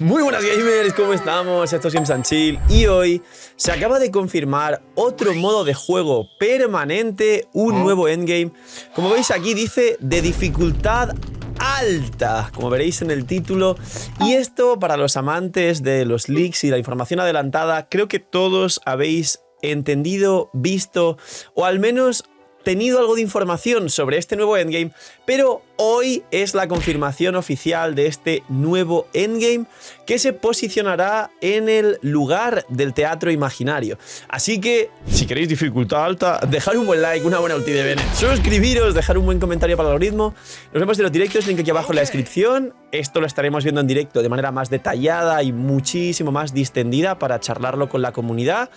Muy buenas gamers, ¿cómo estamos? Esto es Games and Chill y hoy se acaba de confirmar otro modo de juego permanente, un nuevo endgame. Como veis aquí dice de dificultad alta, como veréis en el título. Y esto para los amantes de los leaks y la información adelantada, creo que todos habéis entendido, visto o al menos tenido algo de información sobre este nuevo endgame, pero hoy es la confirmación oficial de este nuevo endgame que se posicionará en el lugar del teatro imaginario. Así que, si queréis dificultad alta, dejar un buen like, una buena ulti de Bennett, suscribiros, dejar un buen comentario para el algoritmo. Nos vemos en los directos, link aquí abajo en la descripción. Esto lo estaremos viendo en directo de manera más detallada y muchísimo más distendida para charlarlo con la comunidad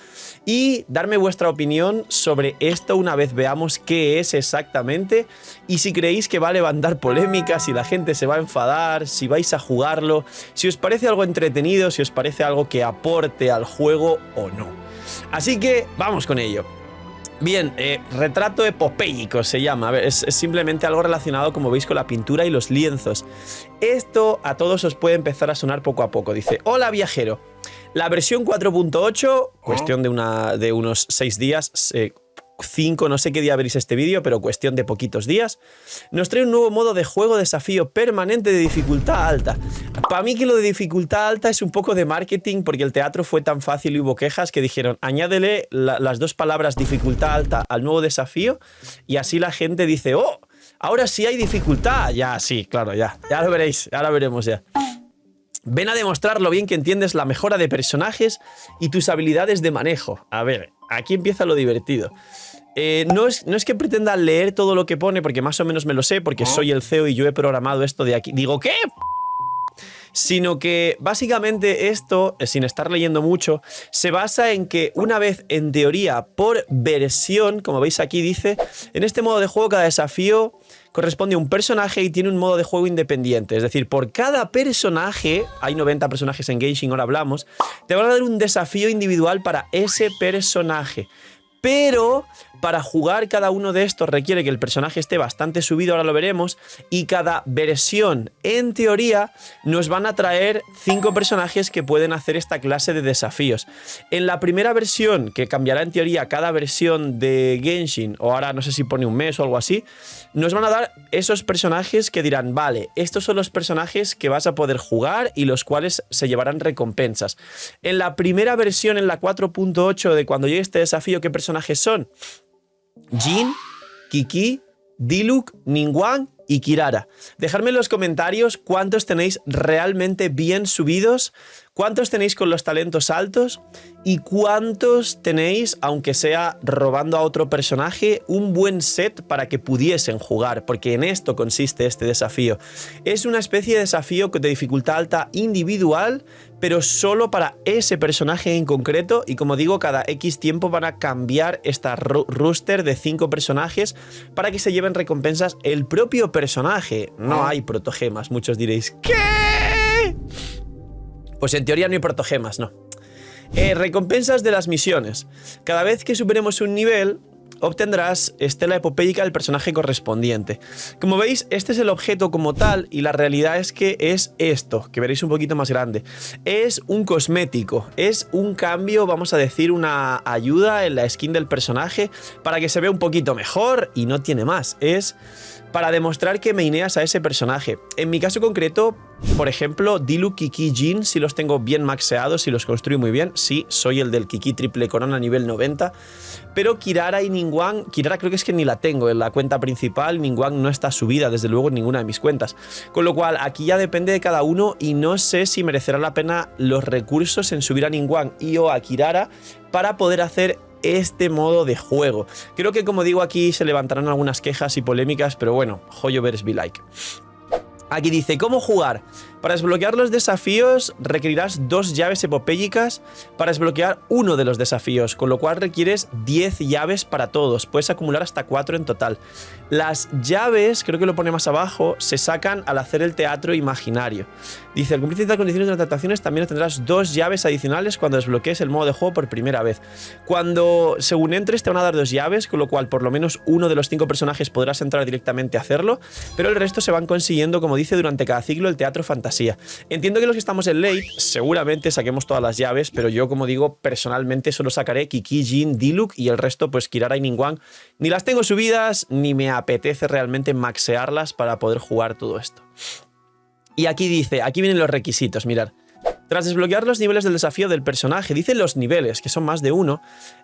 y darme vuestra opinión sobre esto una vez veamos qué es exactamente y si creéis que va a levantar polémica, si la gente se va a enfadar, si vais a jugarlo, si os parece algo entretenido, si os parece algo que aporte al juego o no. Así que vamos con ello. Bien, retrato epopéico se llama. A ver, es simplemente algo relacionado, como veis, con la pintura y los lienzos. Esto a todos os puede empezar a sonar poco a poco. Dice, hola viajero, la versión 4.8, cuestión de unos 6 días, 5, no sé qué día veréis este vídeo, pero cuestión de poquitos días, nos trae un nuevo modo de juego desafío permanente de dificultad alta. Para mí que lo de dificultad alta es un poco de marketing, porque el teatro fue tan fácil y hubo quejas que dijeron, añádele las dos palabras dificultad alta al nuevo desafío y así la gente dice, oh, ahora sí hay dificultad. Ya, sí, claro, ya lo veréis, ya lo veremos ya. Ven a demostrar lo bien que entiendes la mejora de personajes y tus habilidades de manejo. A ver, aquí empieza lo divertido. No es que pretenda leer todo lo que pone, porque más o menos me lo sé, porque soy el CEO y yo he programado esto de aquí. Digo, ¿qué? Sino que básicamente esto, sin estar leyendo mucho, se basa en que una vez en teoría por versión, como veis aquí dice, en este modo de juego cada desafío corresponde a un personaje y tiene un modo de juego independiente. Es decir, por cada personaje, hay 90 personajes en Genshin, ahora hablamos, te van a dar un desafío individual para ese personaje. Pero para jugar cada uno de estos requiere que el personaje esté bastante subido, ahora lo veremos, y cada versión, en teoría, nos van a traer 5 personajes que pueden hacer esta clase de desafíos. En la primera versión, que cambiará en teoría cada versión de Genshin, o ahora no sé si pone un mes o algo así, nos van a dar esos personajes que dirán, vale, estos son los personajes que vas a poder jugar y los cuales se llevarán recompensas. En la primera versión, en la 4.8 de cuando llegue este desafío, ¿qué personajes son? Jin, Kiki, Diluc, Ningguang y Kirara. Dejadme en los comentarios cuántos tenéis realmente bien subidos, cuántos tenéis con los talentos altos y cuántos tenéis, aunque sea robando a otro personaje, un buen set para que pudiesen jugar, porque en esto consiste este desafío. Es una especie de desafío de dificultad alta individual, pero solo para ese personaje en concreto, y como digo, cada X tiempo van a cambiar esta roster de 5 personajes para que se lleven recompensas el propio personaje. No hay protogemas, muchos diréis, ¿qué? Pues en teoría no hay protogemas, no. Recompensas de las misiones. Cada vez que superemos un nivel, obtendrás estela epopéica del personaje correspondiente. Como veis, este es el objeto como tal y la realidad es que es esto, que veréis un poquito más grande. Es un cosmético, es un cambio, vamos a decir, una ayuda en la skin del personaje para que se vea un poquito mejor y no tiene más. Es para demostrar que maineas a ese personaje. En mi caso concreto, por ejemplo, Diluc, Kiki, Jin, si los tengo bien maxeados, si los construyo muy bien. Sí, soy el del Kiki triple corona nivel 90. Pero Kirara y Ningguang, Kirara creo que es que ni la tengo en la cuenta principal, Ningguang no está subida desde luego en ninguna de mis cuentas. Con lo cual, aquí ya depende de cada uno y no sé si merecerá la pena los recursos en subir a Ningguang y o a Kirara para poder hacer este modo de juego. Creo que, como digo, aquí se levantarán algunas quejas y polémicas, pero bueno, joyovers be like. Aquí dice, ¿cómo jugar? Para desbloquear los desafíos requerirás 2 llaves epopélicas para desbloquear uno de los desafíos, con lo cual requieres 10 llaves para todos. Puedes acumular hasta 4 en total. Las llaves, creo que lo pone más abajo, se sacan al hacer el teatro imaginario. Dice, al cumplir ciertas condiciones de las adaptaciones también obtendrás 2 llaves adicionales cuando desbloquees el modo de juego por primera vez. Cuando, según entres, te van a dar 2 llaves, con lo cual por lo menos uno de los 5 personajes podrás entrar directamente a hacerlo, pero el resto se van consiguiendo, como dice, durante cada ciclo el teatro fantasía. fantasía. Entiendo que los que estamos en late seguramente saquemos todas las llaves, pero yo, como digo, personalmente solo sacaré Kiki, Jhin, Diluc y el resto, pues Kirara y Ningguang. Ni las tengo subidas, ni me apetece realmente maxearlas para poder jugar todo esto. Y aquí dice, aquí vienen los requisitos, mirad. Tras desbloquear los niveles del desafío del personaje, dice los niveles, que son más de uno,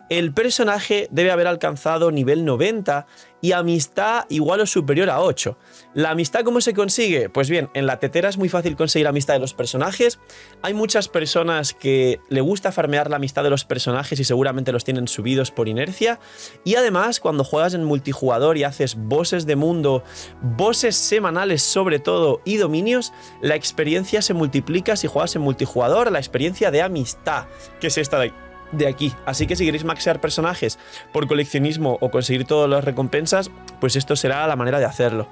el personaje debe haber alcanzado nivel 90 y amistad igual o superior a 8. ¿La amistad cómo se consigue? Pues bien, en la tetera es muy fácil conseguir amistad de los personajes. Hay muchas personas que le gusta farmear la amistad de los personajes y seguramente los tienen subidos por inercia. Y además, cuando juegas en multijugador y haces bosses de mundo, bosses semanales sobre todo y dominios, la experiencia se multiplica si juegas en multijugador, la experiencia de amistad, que es esta de aquí. Así que si queréis maxear personajes por coleccionismo o conseguir todas las recompensas, pues esto será la manera de hacerlo.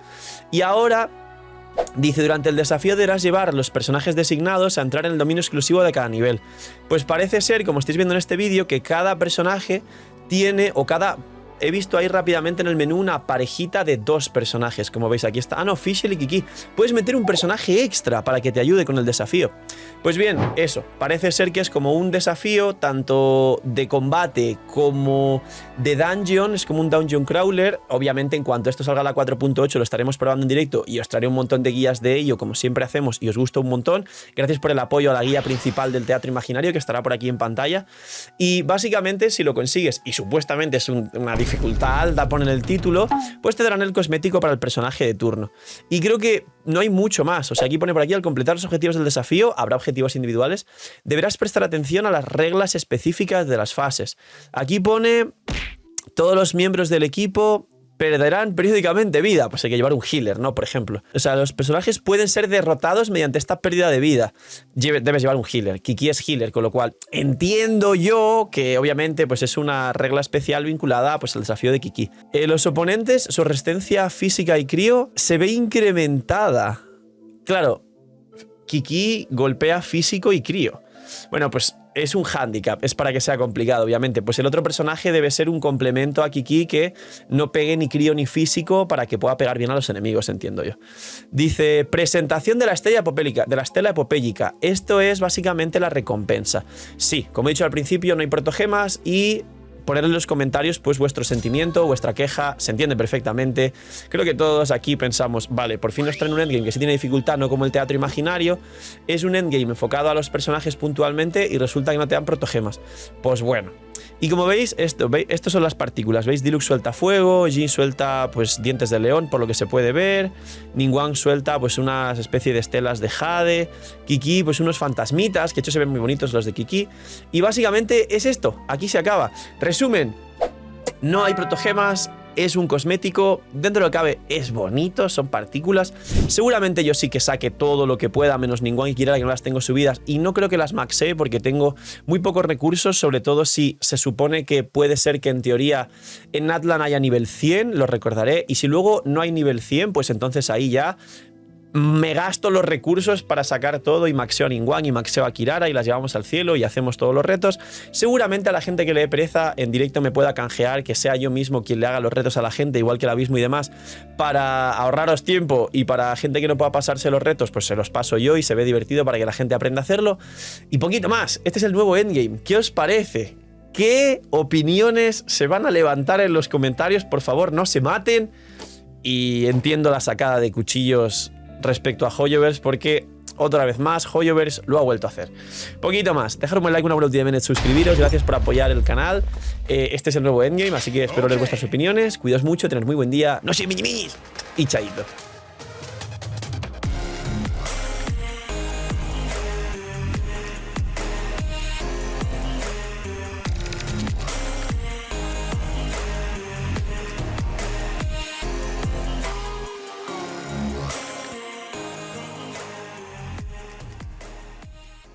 Y ahora dice, durante el desafío deberás llevar los personajes designados a entrar en el dominio exclusivo de cada nivel. Pues parece ser, como estáis viendo en este vídeo, que cada personaje tiene, o cada... He visto ahí rápidamente en el menú una parejita de 2 personajes, como veis aquí está. Ah, no, Fischl y Kiki. Puedes meter un personaje extra para que te ayude con el desafío. Pues bien, eso, parece ser que es como un desafío tanto de combate como de dungeon, es como un dungeon crawler. Obviamente en cuanto esto salga a la 4.8 lo estaremos probando en directo y os traeré un montón de guías de ello, como siempre hacemos, y os gusta un montón. Gracias por el apoyo a la guía principal del Teatro Imaginario, que estará por aquí en pantalla. Y básicamente si lo consigues, y supuestamente es una dificultad alta, ponen el título, pues te darán el cosmético para el personaje de turno. Y creo que no hay mucho más. O sea, aquí pone por aquí, al completar los objetivos del desafío, habrá objetivos individuales, deberás prestar atención a las reglas específicas de las fases. Aquí pone, todos los miembros del equipo perderán periódicamente vida. Pues hay que llevar un healer, ¿no? Por ejemplo. O sea, los personajes pueden ser derrotados mediante esta pérdida de vida. Debes llevar un healer. Kiki es healer, con lo cual entiendo yo que obviamente pues es una regla especial vinculada pues al desafío de Kiki. Los oponentes, su resistencia física y crío se ve incrementada. Claro, Kiki golpea físico y crío. Bueno, pues es un hándicap, es para que sea complicado, obviamente. Pues el otro personaje debe ser un complemento a Kiki que no pegue ni crío ni físico para que pueda pegar bien a los enemigos, entiendo yo. Dice, presentación de la estela epopélica. Esto es básicamente la recompensa. Sí, como he dicho al principio, no hay protogemas y... poner en los comentarios pues vuestro sentimiento, vuestra queja, se entiende perfectamente. Creo que todos aquí pensamos, vale, por fin nos traen un endgame que sí tiene dificultad, no como el Teatro Imaginario, es un endgame enfocado a los personajes puntualmente y resulta que no te dan protogemas. Pues bueno. Y como veis, estos son las partículas, ¿veis? Diluc suelta fuego, Jhin suelta pues dientes de león, por lo que se puede ver, Ningguang suelta pues unas especie de estelas de jade, Kiki pues unos fantasmitas, que de hecho se ven muy bonitos los de Kiki, y básicamente es esto, aquí se acaba. Resumen, no hay protogemas, es un cosmético, dentro de lo que cabe es bonito, son partículas. Seguramente yo sí que saque todo lo que pueda, menos Ningguang y Kirara, que no las tengo subidas, y no creo que las maxee porque tengo muy pocos recursos, sobre todo si se supone que puede ser que en teoría en Atlan haya nivel 100, lo recordaré, y si luego no hay nivel 100, pues entonces ahí ya me gasto los recursos para sacar todo y maxeo a Ningguang y maxeo a Kirara y las llevamos al cielo y hacemos todos los retos. Seguramente a la gente que le dé pereza en directo me pueda canjear, que sea yo mismo quien le haga los retos a la gente, igual que el Abismo y demás, para ahorraros tiempo, y para gente que no pueda pasarse los retos, pues se los paso yo y se ve divertido para que la gente aprenda a hacerlo. Y poquito más, este es el nuevo endgame. ¿Qué os parece? ¿Qué opiniones se van a levantar en los comentarios? Por favor, no se maten. Y entiendo la sacada de cuchillos respecto a Hoyoverse, porque otra vez más Hoyoverse lo ha vuelto a hacer. Poquito más, dejaros un like, una buena de suscribiros, gracias por apoyar el canal. Este es el nuevo endgame, así que espero leer vuestras opiniones. Cuidaos mucho, tened muy buen día, no sé, miñimis, y chaito.